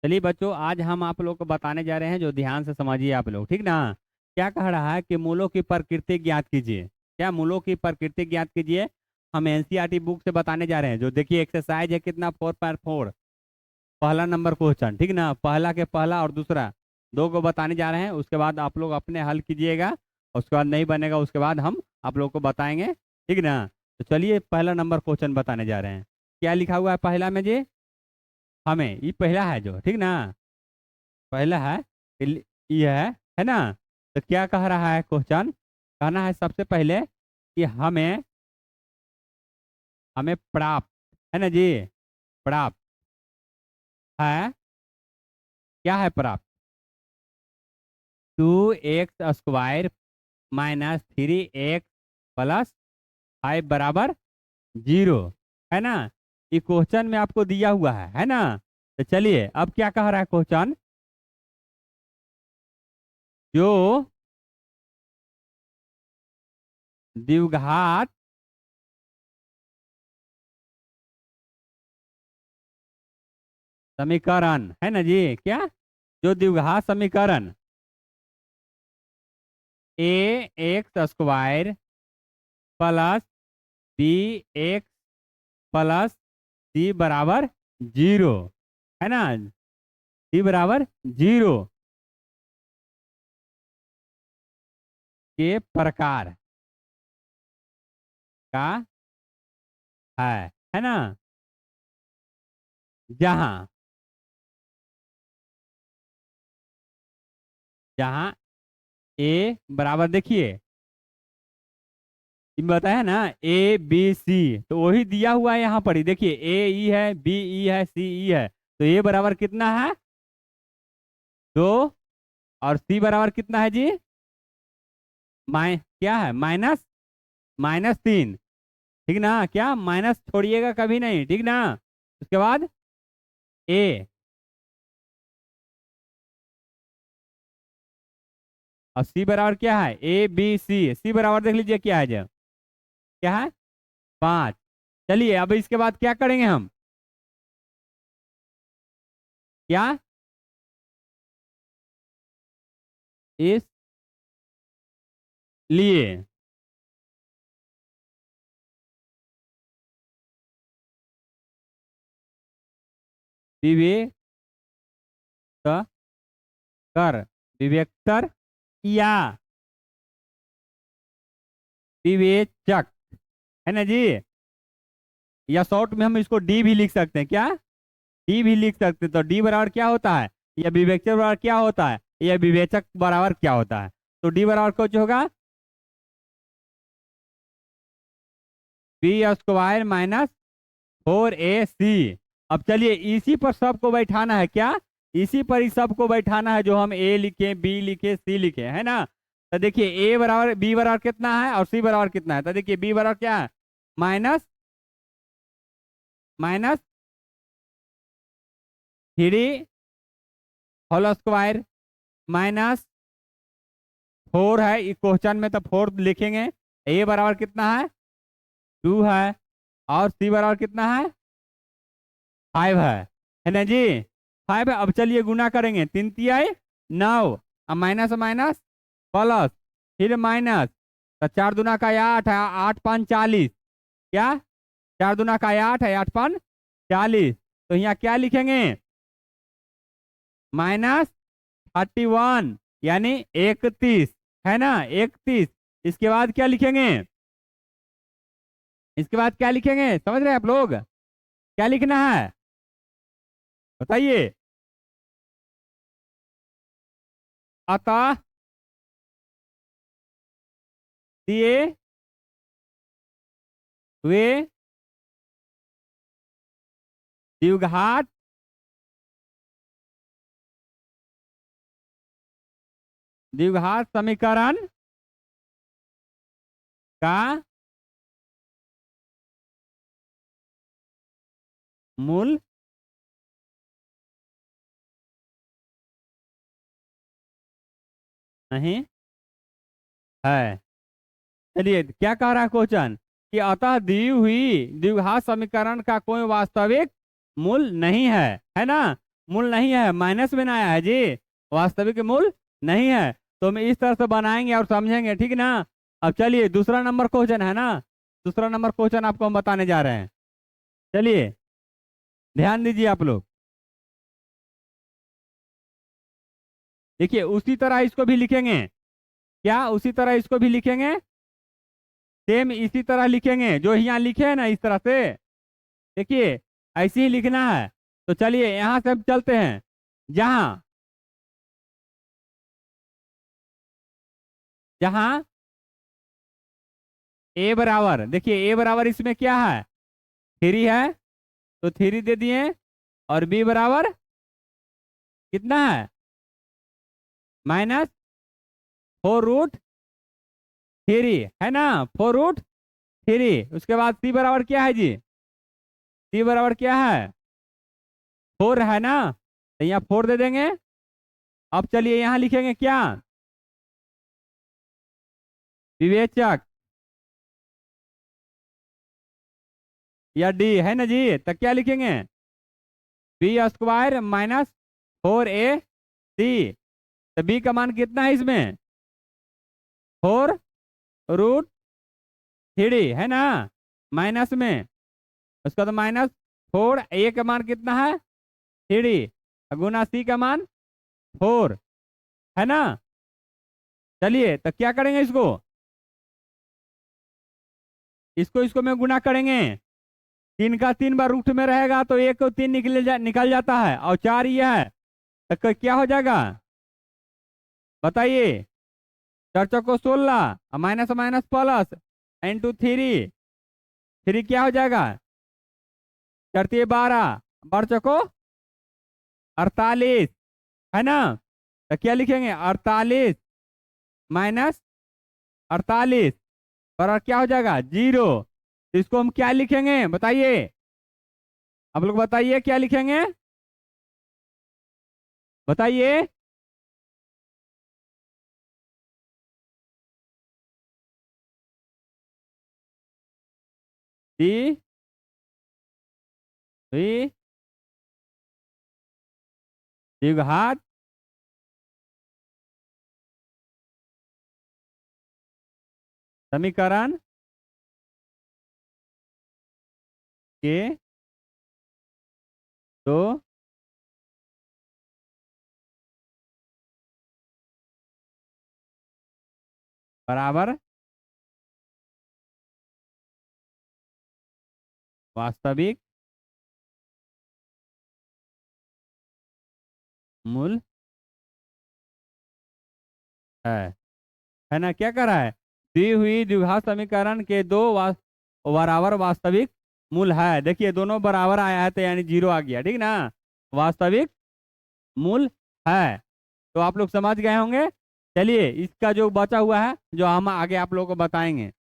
चलिए बच्चों, आज हम आप लोग को बताने जा रहे हैं, जो ध्यान से समझिए आप लोग, ठीक ना। क्या कह रहा है कि मूलों की प्रकृति ज्ञात कीजिए। क्या मूलों की प्रकृति ज्ञात कीजिए। हम एनसीईआरटी बुक से बताने जा रहे हैं। जो देखिए एक्सरसाइज है कितना 4.4, पहला नंबर क्वेश्चन, ठीक ना। पहला के पहला और दूसरा दो को बताने जा रहे हैं। उसके बाद आप लोग अपने हल कीजिएगा, और उसके बाद नहीं बनेगा उसके बाद हम आप लोग को बताएंगे, ठीक ना। तो चलिए पहला नंबर क्वेश्चन बताने जा रहे हैं। क्या लिखा हुआ है पहला में जी? हमें ये पहला है जो, ठीक ना, पहला है, ये है ना। तो क्या कह रहा है क्वेश्चन? कहना है सबसे पहले कि हमें हमें प्राप्त, है ना जी, प्राप्त है। क्या है प्राप्त? 2x² माइनस 3x प्लस 5 बराबर 0, है ना। ये क्वेश्चन में आपको दिया हुआ है ना। तो चलिए अब क्या कह रहा है क्वेश्चन? जो द्विघात समीकरण, है ना जी, क्या, जो द्विघात समीकरण ax² plus bx plus c बराबर 0, है ना, c बराबर 0 के प्रकार का है ना। जहां जहां a बराबर, देखिए बताया ना, ए बी सी, तो वही दिया हुआ है यहाँ पर ही। देखिए ए ई है, बी ई है, सी ई है। तो ए बराबर कितना है? 2। और सी बराबर कितना है जी? क्या है? -3, ठीक ना। क्या माइनस छोड़िएगा कभी नहीं, ठीक ना। उसके बाद ए, और सी बराबर क्या है? ए बी सी, सी बराबर देख लीजिए क्या है जो, क्या है? 5। चलिए अब इसके बाद क्या करेंगे हम? क्या? इस लिए विवेक कर, विवेकतर या विवेचक, है ना जी। या शॉर्ट में हम इसको डी भी लिख सकते हैं। क्या? डी भी लिख सकते हैं। तो डी बराबर क्या होता है? या विवेचक बराबर क्या होता है? या विवेचक बराबर क्या होता है? तो डी बराबर कुछ होगा, b² माइनस 4ac। अब चलिए इसी पर सबको बैठाना है। क्या? इसी पर ही सबको बैठाना है, जो हम ए लिखे, बी लिखे, सी लिखे, है ना। तो देखिए ए बराबर, बी बराबर कितना है और सी बराबर कितना है? तो देखिए बी बराबर क्या है? Minus minus 3 whole square minus 4 है। इस क्वेश्चन में तो 4 लिखेंगे। ए बराबर कितना है? 2 है। और सी बराबर कितना है? 5 है ना जी। 5 है। अब चलिए गुना करेंगे, 3 तिहाई 9, अब माइनस माइनस प्लस, फिर माइनस। तो 4 दूना का 8 है, 8×5 = 40। क्या? 4 दूना का 8 है, 8×5 = 40। तो यहाँ क्या लिखेंगे? -31, यानी 31, है ना, 31। इसके बाद क्या लिखेंगे? इसके बाद क्या लिखेंगे, समझ रहे हैं आप लोग? क्या लिखना है बताइए? अतः दिए वे द्विघात द्विघात समीकरण का मूल नहीं है। चलिए क्या कह रहा है क्वेश्चन? कि अतः दी हुई द्विघात समीकरण का कोई वास्तविक मूल नहीं है, है ना। मूल नहीं है, माइनस में ना आया है जी, वास्तविक मूल नहीं है। तो हम इस तरह से बनाएंगे और समझेंगे, ठीक ना। अब चलिए दूसरा नंबर क्वेश्चन है ना, दूसरा नंबर क्वेश्चन आपको हम बताने जा रहे हैं। चलिए ध्यान दीजिए आप लोग। देखिए उसी तरह इसको भी लिखेंगे, क्या उसी तरह इसको भी लिखेंगे, सेम इसी तरह लिखेंगे जो यहाँ लिखे हैं ना, इस तरह से। देखिए ऐसे ही लिखना है। तो चलिए यहाँ से हम चलते हैं, जहाँ जहाँ ए बराबर, देखिए ए बराबर इसमें क्या है, 3 है, तो 3 दे दिए। और बी बराबर कितना है, -4√3 है ना, 4√3। उसके बाद सी बराबर क्या है जी, सी बराबर क्या है, 4 है ना, तो यहाँ 4 दे देंगे। अब चलिए यहाँ लिखेंगे क्या, विवेचक या डी है ना जी, तो क्या लिखेंगे, b² -4ac। तो बी का मान कितना है इसमें, 4√3 है ना, माइनस में, उसका तो -4, ए का मान कितना है 3, गुना सी का मान 4 है ना। चलिए तो क्या करेंगे, इसको इसको इसको में गुना करेंगे, 3 का 3 बार रूट में रहेगा तो 1 को 3 निकल जाता है, और 4 ये है, तो क्या हो जाएगा बताइए, 4 चौको 16, माइनस माइनस प्लस, × 3, 3 क्या हो जाएगा, 4 12, 12 चौको 48 है ना। तो क्या लिखेंगे, 48 माइनस 48 बराबर क्या हो जाएगा 0। तो इसको हम क्या लिखेंगे बताइए, आप लोग बताइए क्या लिखेंगे, बताइए। डी वी द्विघात समीकरण के दो बराबर वास्तविक मूल है ना। क्या कर रहा है, दी हुई द्विघात समीकरण के दो बराबर वास्तविक मूल है। देखिए दोनों बराबर आया है तो यानी 0 आ गया, ठीक ना, वास्तविक मूल है। तो आप लोग समझ गए होंगे। चलिए इसका जो बचा हुआ है जो हम आगे आप लोगों को बताएंगे।